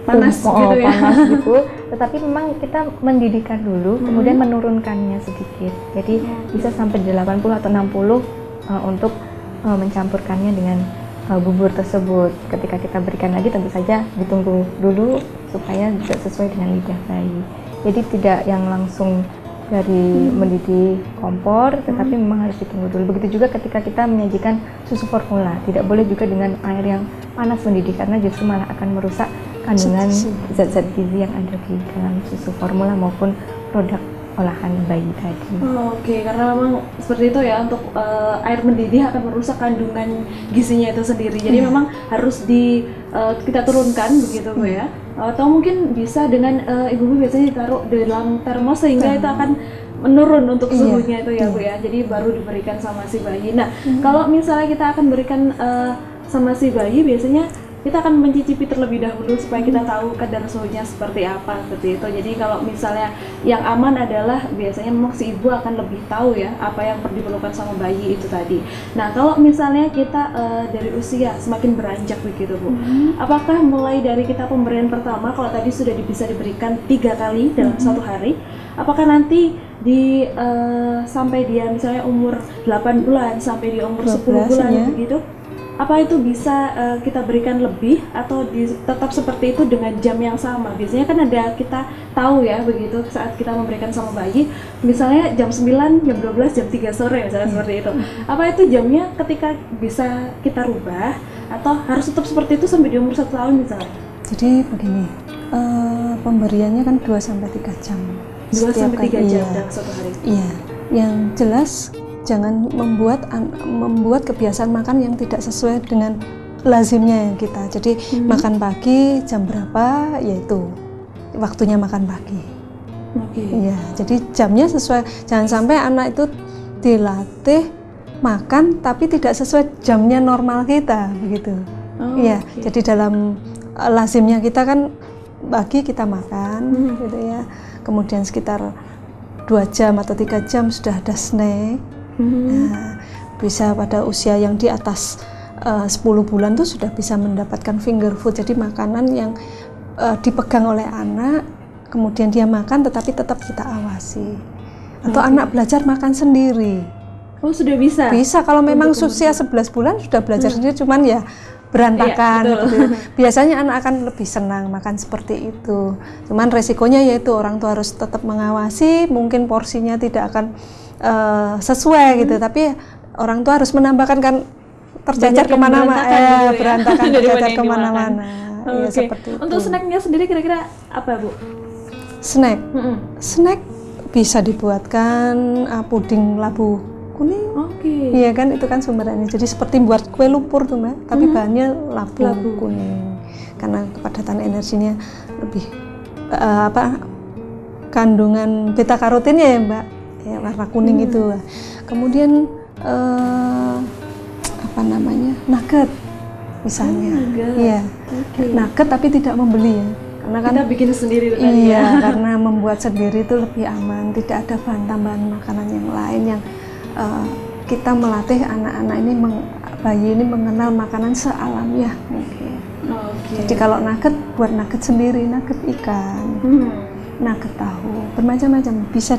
Panas gitu ya. panas gitu. Tetapi memang kita mendidihkan dulu, kemudian menurunkannya sedikit. Jadi bisa sampai 80 atau 60 untuk mencampurkannya dengan bubur tersebut. Ketika kita berikan lagi tentu saja ditunggu dulu supaya bisa sesuai dengan lidah bayi. Jadi tidak yang langsung dari mendidih kompor, tetapi memang harus ditunggu dulu. Begitu juga ketika kita menyajikan susu formula, tidak boleh juga dengan air yang panas mendidih karena justru malah akan merusak kandungan zat-zat gizi yang ada di dalam susu formula maupun produk olahan bayi tadi. Oke, karena memang seperti itu ya, untuk air mendidih akan merusak kandungan gizinya itu sendiri. Jadi memang harus kita turunkan begitu Bu ya. Atau mungkin bisa dengan ibu-ibu biasanya ditaruh di dalam termos sehingga itu akan menurun untuk suhunya itu ya Bu ya. Jadi baru diberikan sama si bayi. Nah, kalau misalnya kita akan berikan sama si bayi, biasanya kita akan mencicipi terlebih dahulu supaya kita tahu kadar suhunya seperti apa, seperti itu. Jadi kalau misalnya yang aman adalah biasanya memang si ibu akan lebih tahu ya apa yang diperlukan sama bayi itu tadi. Nah, kalau misalnya kita dari usia semakin beranjak begitu Bu, apakah mulai dari kita pemberian pertama, kalau tadi sudah bisa diberikan 3 kali dalam satu hari, apakah nanti sampai dia misalnya umur 8 bulan sampai di umur 10 bulan begitu, apa itu bisa kita berikan lebih atau tetap seperti itu dengan jam yang sama? Biasanya kan ada kita tahu ya begitu saat kita memberikan sama bayi, misalnya jam 9, jam 12, jam 3 sore misalnya seperti itu. Apa itu jamnya ketika bisa kita rubah atau harus tetap seperti itu sampai di umur 1 tahun misalnya? Jadi begini, pemberiannya kan 2-3 jam. 2-3 jam dalam satu hari. Iya, yang jelas jangan membuat kebiasaan makan yang tidak sesuai dengan lazimnya yang kita. Jadi makan pagi jam berapa, yaitu waktunya makan pagi. Iya, jadi jamnya sesuai. Jangan sampai anak itu dilatih makan tapi tidak sesuai jamnya normal kita, begitu. Iya, jadi dalam lazimnya kita kan pagi kita makan, gitu ya. Kemudian sekitar 2 jam atau 3 jam sudah ada snack. Nah, bisa pada usia yang di atas 10 bulan tuh sudah bisa mendapatkan finger food, jadi makanan yang dipegang oleh anak, kemudian dia makan tetapi tetap kita awasi. Atau anak belajar makan sendiri. Oh, sudah bisa? Bisa, kalau memang usia 11 bulan sudah belajar sendiri, cuman ya berantakan gitu. Biasanya anak akan lebih senang makan seperti itu. Cuman resikonya yaitu orang tua harus tetap mengawasi, mungkin porsinya tidak akan sesuai gitu, tapi orang tua harus menambahkan, kan tercecer kemana-mana, berantakan tercecer kemana-mana. Ya, seperti itu. Untuk snacknya sendiri kira-kira apa Bu? Snack, snack bisa dibuatkan puding labu kuning. Iya kan, itu kan sumberannya. Jadi seperti buat kue lumpur tuh Mbak, tapi bahannya labu kuning. Karena kepadatan energinya lebih kandungan beta karotinnya ya Mbak. Ya, warna kuning itu. Kemudian nugget misalnya. Iya. Nugget tapi tidak membeli ya. Karena kan kita bikin sendiri tadi ya. Karena membuat sendiri itu lebih aman, tidak ada bahan tambahan makanan yang lain yang kita melatih anak-anak ini, bayi ini mengenal makanan sealamiah mungkin. Jadi kalau nugget, buat nugget sendiri, nugget ikan, nugget tahu, bermacam-macam bisa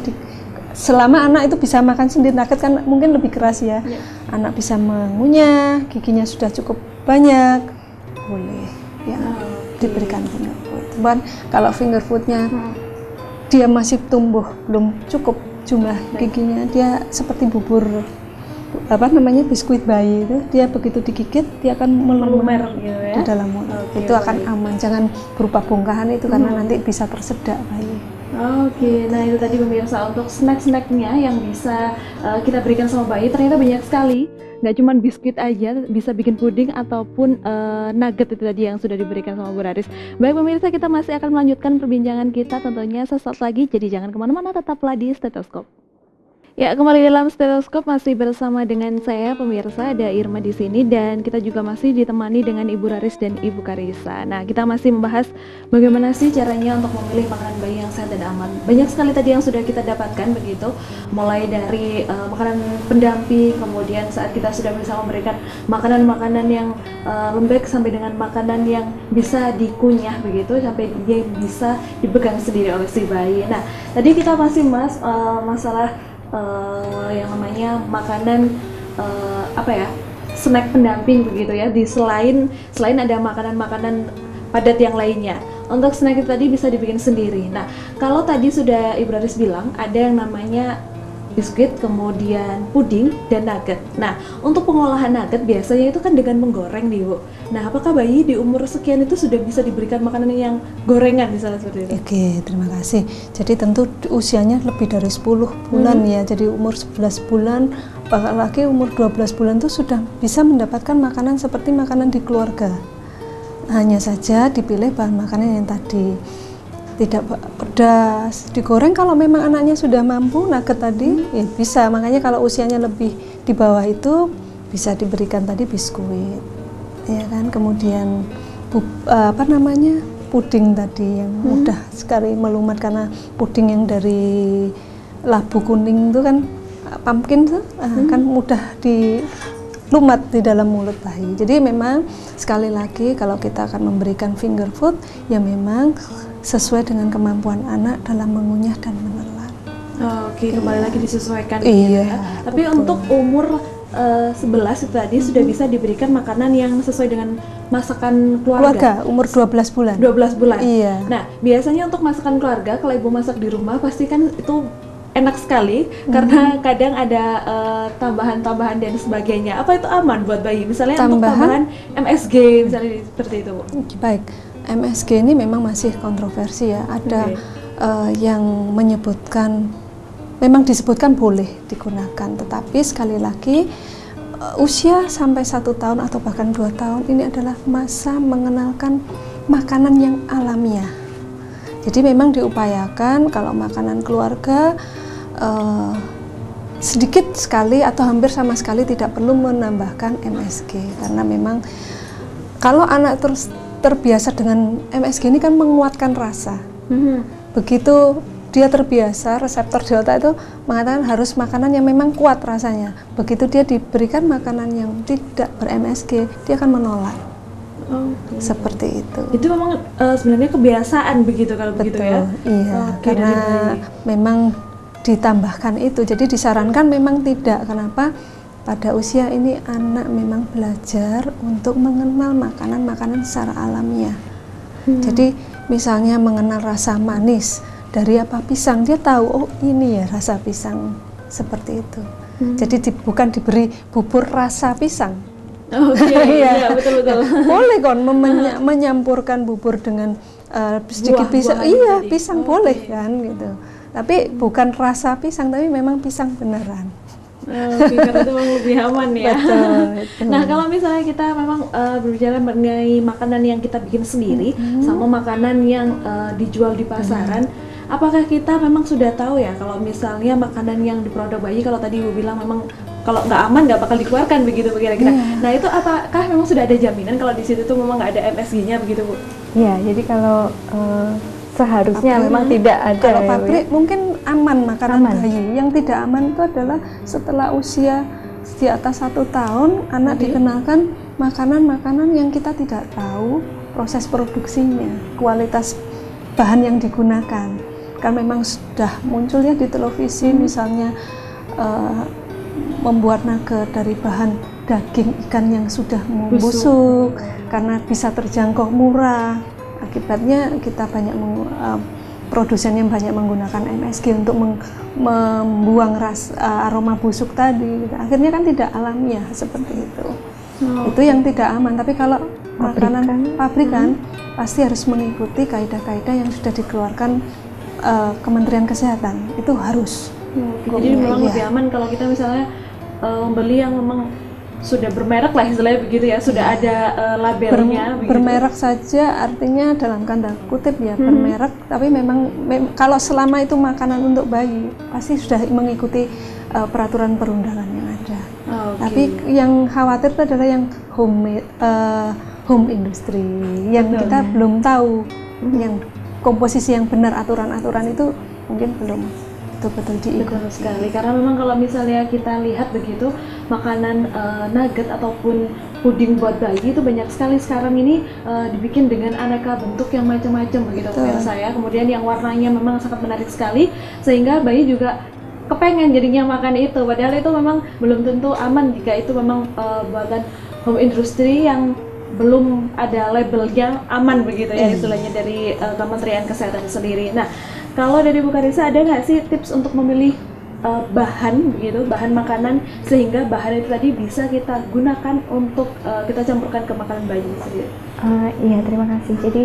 selama anak itu bisa makan sendiri. Nugget kan mungkin lebih keras ya. Anak bisa mengunyah, giginya sudah cukup banyak, boleh ya diberikan finger food. Cuman kalau finger foodnya dia masih tumbuh, belum cukup jumlah giginya, dia seperti bubur biskuit bayi itu, dia begitu digigit dia akan melumer gitu ya di dalam mulut. Itu akan aman, jangan berupa bongkahan itu karena nanti bisa tersedak bayi. Nah itu tadi pemirsa, untuk snack-snacknya yang bisa kita berikan sama bayi ternyata banyak sekali. Nggak cuma biskuit aja, bisa bikin puding ataupun nugget itu tadi yang sudah diberikan sama Bu Raris. Baik pemirsa, kita masih akan melanjutkan perbincangan kita tentunya sesaat lagi, jadi jangan kemana-mana, tetaplah di Stetoskop. Ya, kembali dalam Stetoskop masih bersama dengan saya pemirsa, ada Irma di sini dan kita juga masih ditemani dengan Ibu Raris dan Ibu Karissa. Nah, kita masih membahas bagaimana sih caranya untuk memilih makanan bayi yang sehat dan aman. Banyak sekali tadi yang sudah kita dapatkan begitu, mulai dari makanan pendamping, kemudian saat kita sudah bisa memberikan makanan-makanan yang lembek sampai dengan makanan yang bisa dikunyah begitu sampai dia bisa dipegang sendiri oleh si bayi. Nah, tadi kita masih bahas masalah yang namanya makanan snack pendamping begitu ya, di selain ada makanan-makanan padat yang lainnya. Untuk snack itu tadi bisa dibikin sendiri. Nah, kalau tadi sudah Ibu Raris bilang ada yang namanya biskuit, kemudian puding dan nugget. Nah, untuk pengolahan nugget biasanya itu kan dengan menggoreng nih, Bu. Nah, apakah bayi di umur sekian itu sudah bisa diberikan makanan yang gorengan misalnya seperti itu? Oke, terima kasih. Jadi tentu usianya lebih dari 10 bulan ya. Jadi umur 11 bulan, apalagi umur 12 bulan itu sudah bisa mendapatkan makanan seperti makanan di keluarga. Hanya saja dipilih bahan makanan yang tadi tidak pedas, digoreng. Kalau memang anaknya sudah mampu nugget tadi ya bisa. Makanya kalau usianya lebih di bawah itu bisa diberikan tadi biskuit ya kan, kemudian puding tadi yang mudah sekali melumat, karena puding yang dari labu kuning itu kan pumpkin tuh kan mudah dilumat di dalam mulut bayi. Jadi memang sekali lagi kalau kita akan memberikan finger food ya memang sesuai dengan kemampuan anak dalam mengunyah dan menelan. Oke, kembali lagi disesuaikan. Iya. Ya. Tapi betul. Untuk umur 11 itu tadi sudah bisa diberikan makanan yang sesuai dengan masakan keluarga. Umur 12 bulan. 12 bulan. Iya. Nah, biasanya untuk masakan keluarga kalau ibu masak di rumah pasti kan itu enak sekali karena kadang ada tambahan-tambahan dan sebagainya. Apa itu aman buat bayi? Misalnya untuk tambahan MSG misalnya seperti itu. Baik. MSG ini memang masih kontroversi ya. Ada yang menyebutkan, memang disebutkan boleh digunakan, tetapi sekali lagi usia sampai 1 tahun atau bahkan 2 tahun ini adalah masa mengenalkan makanan yang alamiah. Jadi memang diupayakan kalau makanan keluarga sedikit sekali atau hampir sama sekali tidak perlu menambahkan MSG, karena memang kalau anak terus terbiasa dengan MSG ini kan menguatkan rasa. Begitu dia terbiasa, reseptor di otak itu mengatakan harus makanan yang memang kuat rasanya. Begitu dia diberikan makanan yang tidak ber-MSG, dia akan menolak. Seperti itu. Itu memang sebenarnya kebiasaan begitu kalau begitu ya? Iya, karena memang ditambahkan itu. Jadi disarankan memang tidak. Kenapa? Pada usia ini anak memang belajar untuk mengenal makanan-makanan secara alamiah. Jadi misalnya mengenal rasa manis dari apa pisang, dia tahu oh ini ya rasa pisang, seperti itu. Jadi bukan diberi bubur rasa pisang. Iya, betul-betul. Boleh kan menyampurkan bubur dengan sedikit pisang. Iya, pisang boleh kan gitu. Tapi bukan rasa pisang, tapi memang pisang beneran. Karena itu memang lebih aman ya. Betul. Nah, kalau misalnya kita memang berbicara mengenai makanan yang kita bikin sendiri sama makanan yang dijual di pasaran, apakah kita memang sudah tahu ya kalau misalnya makanan yang di produk bayi, kalau tadi Ibu bilang memang kalau nggak aman nggak bakal dikeluarkan begitu kira-kira. Nah, itu apakah memang sudah ada jaminan kalau di situ tuh memang nggak ada MSG-nya begitu, Bu? Iya, jadi kalau seharusnya memang tidak ada. Kalau pabrik mungkin aman makanan bayi. Yang tidak aman itu adalah setelah usia di atas 1 tahun anak dikenalkan makanan-makanan yang kita tidak tahu proses produksinya, kualitas bahan yang digunakan. Kan memang sudah muncul ya di televisi misalnya membuat nugget dari bahan daging ikan yang sudah membusuk karena bisa terjangkau murah. Akibatnya kita banyak produsen yang banyak menggunakan MSG untuk membuang aroma busuk tadi. Akhirnya kan tidak alamiah seperti itu. Itu yang tidak aman. Tapi kalau makanan pabrikan pasti harus mengikuti kaidah-kaidah yang sudah dikeluarkan Kementerian Kesehatan. Itu harus. Jadi memang lebih aman kalau kita misalnya membeli yang memang sudah bermerek lah istilahnya begitu ya, sudah ada labelnya begitu. Bermerek saja artinya dalam tanda kutip ya, bermerek, tapi memang kalau selama itu makanan untuk bayi pasti sudah mengikuti peraturan perundangan yang ada. Tapi yang khawatir itu adalah yang home industry yang kita belum tahu, yang komposisi yang benar, aturan-aturan itu mungkin belum betul-betul diikuti. Betul sekali, karena memang kalau misalnya kita lihat begitu, makanan nugget ataupun puding buat bayi itu banyak sekali sekarang ini dibikin dengan aneka bentuk yang macam-macam begitu pemirsa ya. Kemudian yang warnanya memang sangat menarik sekali, sehingga bayi juga kepengen jadinya makan itu, padahal itu memang belum tentu aman jika itu memang buatan home industry yang belum ada labelnya aman begitu ya, istilahnya dari Kementerian Kesehatan sendiri. Nah, kalau dari Bu Karissa ada nggak sih tips untuk memilih bahan begitu, bahan makanan sehingga bahan itu tadi bisa kita gunakan untuk kita campurkan ke makanan bayi sendiri? Iya, terima kasih. Jadi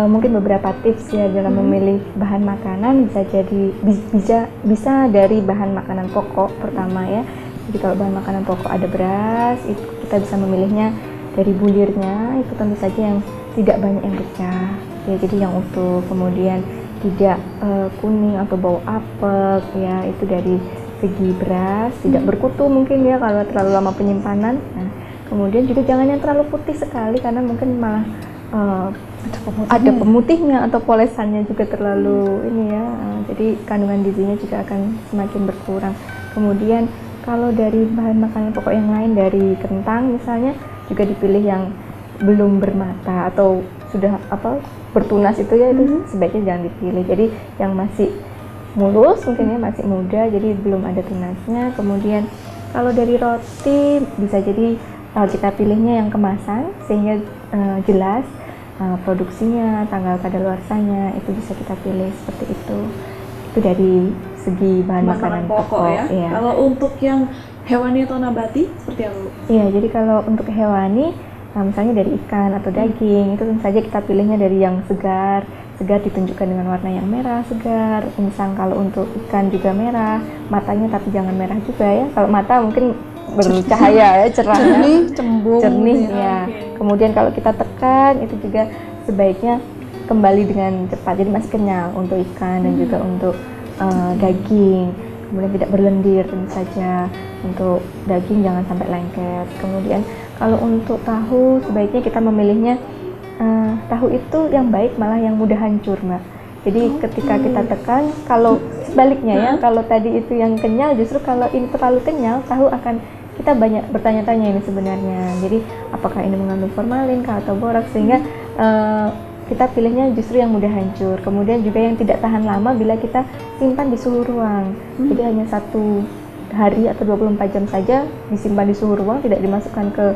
mungkin beberapa tips ya dalam memilih bahan makanan bisa dari bahan makanan pokok pertama ya. Jadi kalau bahan makanan pokok ada beras, itu kita bisa memilihnya dari bulirnya, itu tentu saja yang tidak banyak yang pecah ya, jadi yang utuh, kemudian tidak kuning atau bau apek ya, itu dari segi beras, tidak berkutu mungkin ya kalau terlalu lama penyimpanan. Nah, kemudian juga jangan yang terlalu putih sekali karena mungkin malah ada pemutihnya atau polesannya juga terlalu ini ya, jadi kandungan gizinya juga akan semakin berkurang. Kemudian kalau dari bahan makanan pokok yang lain, dari kentang misalnya, juga dipilih yang belum bermata atau sudah bertunas itu ya, itu sebaiknya jangan dipilih. Jadi yang masih mulus mungkin ya, masih muda, jadi belum ada tunasnya. Kemudian kalau dari roti bisa jadi kita pilihnya yang kemasan sehingga jelas produksinya, tanggal kadaluarsanya, itu bisa kita pilih seperti itu. Itu dari segi bahan makanan pokok ya. Iya. Kalau untuk yang hewani atau nabati seperti apa? Iya, jadi kalau untuk hewani, misalnya dari ikan atau daging, itu tentu saja kita pilihnya dari yang segar ditunjukkan dengan warna yang merah, segar. Misal kalau untuk ikan juga merah, matanya tapi jangan merah juga ya. Kalau mata mungkin bercahaya ya, cerah, cembung, jernih ya. Kemudian kalau kita tekan, itu juga sebaiknya kembali dengan cepat, jadi masih kenyal untuk ikan dan juga untuk daging. Kemudian tidak berlendir tentu saja. Untuk daging jangan sampai lengket. Kemudian kalau untuk tahu, sebaiknya kita memilihnya tahu itu yang baik malah yang mudah hancur, Mbak. Jadi ketika kita tekan, kalau sebaliknya ya, kalau tadi itu yang kenyal, justru kalau ini terlalu kenyal, tahu akan kita banyak bertanya-tanya ini sebenarnya. Jadi apakah ini mengandung formalin kah atau boraks, sehingga kita pilihnya justru yang mudah hancur. Kemudian juga yang tidak tahan lama bila kita simpan di suhu ruang. Jadi hanya 1 hari atau 24 jam saja disimpan di suhu ruang, tidak dimasukkan ke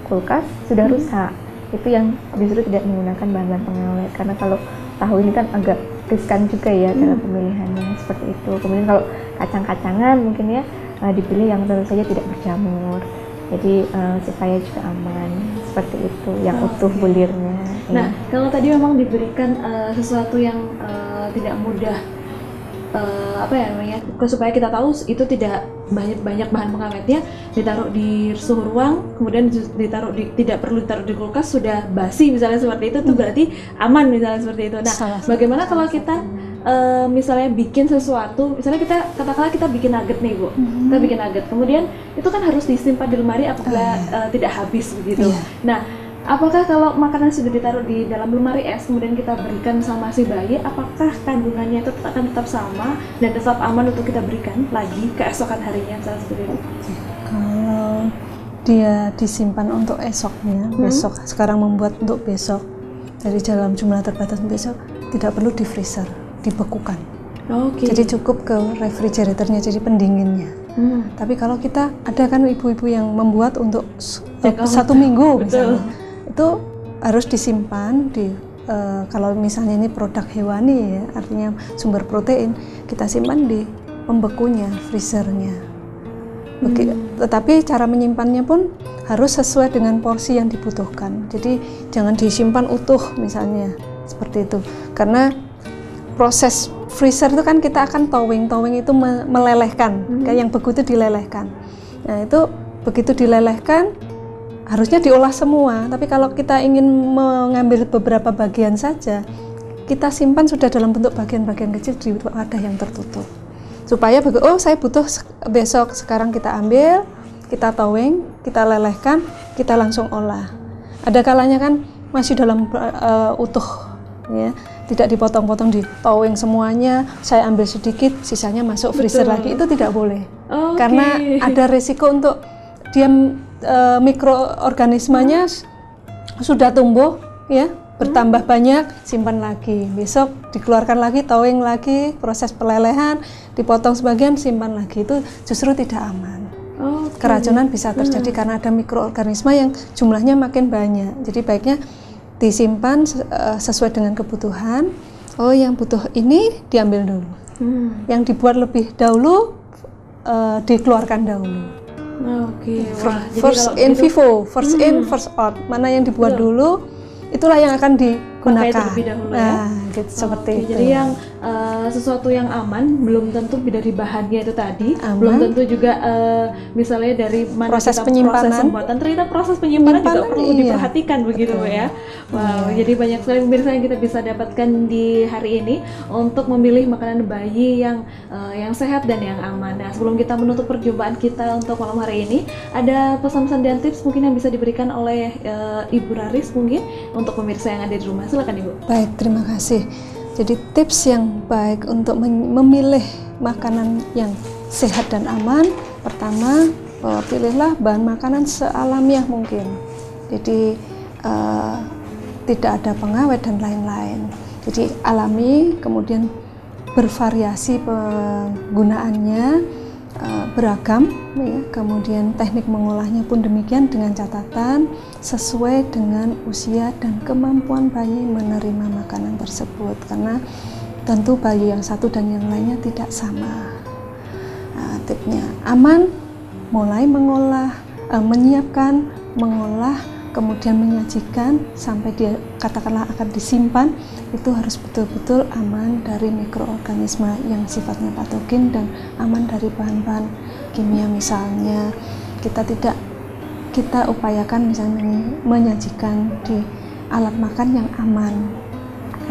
kulkas, sudah rusak. Itu yang justru tidak menggunakan bahan-bahan pengawet. Karena kalau tahu ini kan agak riskan juga ya dalam pemilihannya, seperti itu. Kemudian kalau kacang-kacangan mungkin ya dipilih yang tentu saja tidak berjamur. Jadi supaya juga aman, seperti itu, yang utuh bulirnya. Nah, kalau tadi memang diberikan sesuatu yang tidak mudah, supaya kita tahu itu tidak banyak bahan pengawetnya, ditaruh di suhu ruang, kemudian tidak perlu ditaruh di kulkas, sudah basi misalnya seperti itu berarti aman misalnya seperti itu. Nah, bagaimana kalau kita misalnya bikin sesuatu, misalnya katakanlah kita bikin nugget nih Bu, kita bikin nugget, kemudian itu kan harus disimpan di lemari apabila tidak habis begitu. Nah, apakah kalau makanan sudah ditaruh di dalam lemari es, kemudian kita berikan sama si bayi, apakah kandungannya itu akan tetap sama dan tetap aman untuk kita berikan lagi keesokan harinya misalnya seperti itu? Kalau dia disimpan untuk esoknya, besok, sekarang membuat untuk besok, dari dalam jumlah terbatas besok, tidak perlu di freezer, dibekukan. Jadi cukup ke refrigeratornya, jadi pendinginnya. Tapi kalau kita ada kan ibu-ibu yang membuat untuk 1 minggu misalnya, itu harus disimpan di kalau misalnya ini produk hewani ya, artinya sumber protein, kita simpan di pembekunya, freezernya. Tetapi cara menyimpannya pun harus sesuai dengan porsi yang dibutuhkan. Jadi jangan disimpan utuh misalnya seperti itu, karena proses freezer itu kan kita akan towing itu melelehkan, kayak yang beku itu dilelehkan. Nah itu begitu dilelehkan harusnya diolah semua, tapi kalau kita ingin mengambil beberapa bagian saja, kita simpan sudah dalam bentuk bagian-bagian kecil di wadah yang tertutup. Supaya oh saya butuh besok, sekarang kita ambil, kita towing, kita lelehkan, kita langsung olah. Ada kalanya kan masih dalam utuh, ya, tidak dipotong-potong, di towing semuanya, saya ambil sedikit, sisanya masuk freezer lagi, itu tidak boleh. Karena ada risiko untuk dia mikroorganismenya sudah tumbuh, ya, bertambah banyak, simpan lagi, besok dikeluarkan lagi, towing lagi, proses pelelehan, dipotong sebagian, simpan lagi, itu justru tidak aman. Keracunan bisa terjadi karena ada mikroorganisme yang jumlahnya makin banyak. Jadi baiknya disimpan sesuai dengan kebutuhan. Oh, yang butuh ini diambil dulu, yang dibuat lebih dahulu dikeluarkan dahulu. First in vivo, first in, first out. Mana yang dibuat dulu, itulah yang akan digunakan. Gitu, seperti itu. Jadi yang sesuatu yang aman belum tentu dari bahannya itu tadi, belum tentu juga misalnya dari mana proses kita penyimpanan, proses pembuatan, ternyata proses penyimpanan juga perlu diperhatikan begitu ya. Wow, jadi banyak sekali pemirsa yang kita bisa dapatkan di hari ini untuk memilih makanan bayi yang sehat dan yang aman. Nah, sebelum kita menutup perjumpaan kita untuk malam hari ini, ada pesan-pesan dan tips mungkin yang bisa diberikan oleh Ibu Raris mungkin untuk pemirsa yang ada di rumah. Silakan Ibu. Baik, terima kasih. Jadi tips yang baik untuk memilih makanan yang sehat dan aman, pertama pilihlah bahan makanan sealamiah mungkin. Jadi tidak ada pengawet dan lain-lain. Jadi alami, kemudian bervariasi penggunaannya, beragam, ya. Kemudian teknik mengolahnya pun demikian dengan catatan sesuai dengan usia dan kemampuan bayi menerima makanan tersebut, karena tentu bayi yang satu dan yang lainnya tidak sama. Tipsnya aman, mulai mengolah, menyiapkan, mengolah, kemudian menyajikan sampai dia katakanlah akan disimpan, itu harus betul-betul aman dari mikroorganisme yang sifatnya patogen dan aman dari bahan-bahan kimia. Misalnya kita upayakan misalnya menyajikan di alat makan yang aman.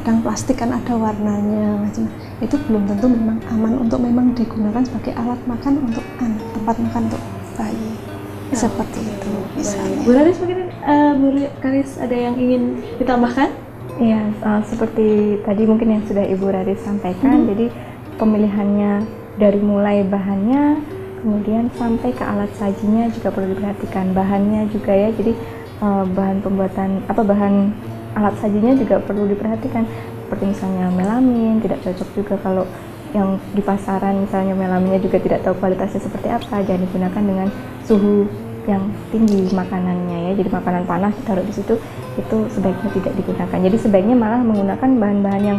Kadang plastik kan ada warnanya, itu belum tentu memang aman untuk memang digunakan sebagai alat makan untuk tempat makan untuk bayi. Seperti itu misalnya. Bu Raris mungkin Bu Karis ada yang ingin ditambahkan? Iya, seperti tadi mungkin yang sudah Ibu Raris sampaikan, jadi pemilihannya dari mulai bahannya, kemudian sampai ke alat sajinya juga perlu diperhatikan, bahannya juga ya, jadi bahan pembuatan, bahan alat sajinya juga perlu diperhatikan, seperti misalnya melamin, tidak cocok juga kalau yang di pasaran misalnya melaminnya juga tidak tahu kualitasnya seperti apa, jangan digunakan dengan suhu yang tinggi makanannya ya, jadi makanan panas ditaruh di situ itu sebaiknya tidak digunakan. Jadi sebaiknya malah menggunakan bahan-bahan yang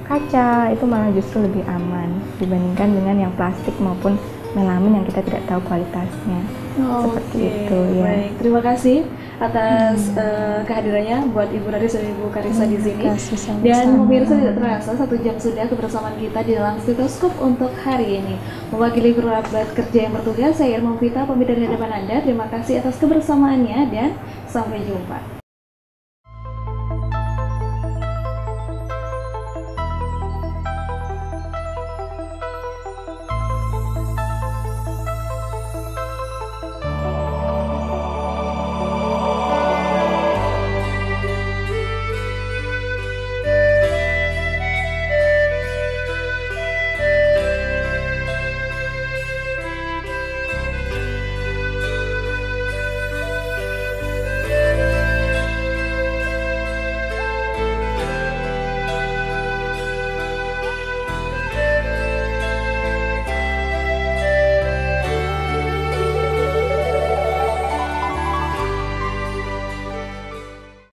kaca, itu malah justru lebih aman dibandingkan dengan yang plastik maupun melamin yang kita tidak tahu kualitasnya. Seperti itu ya. Baik, terima kasih atas kehadirannya buat Ibu Raris dan Ibu Karissa di sini. Dan pemirsa, tidak terasa 1 jam sudah kebersamaan kita di dalam Stetoskop untuk hari ini. Mewakili kerabat kerja yang bertugas, saya Irma Vita pamit dari hadapan Anda. Terima kasih atas kebersamaannya dan sampai jumpa.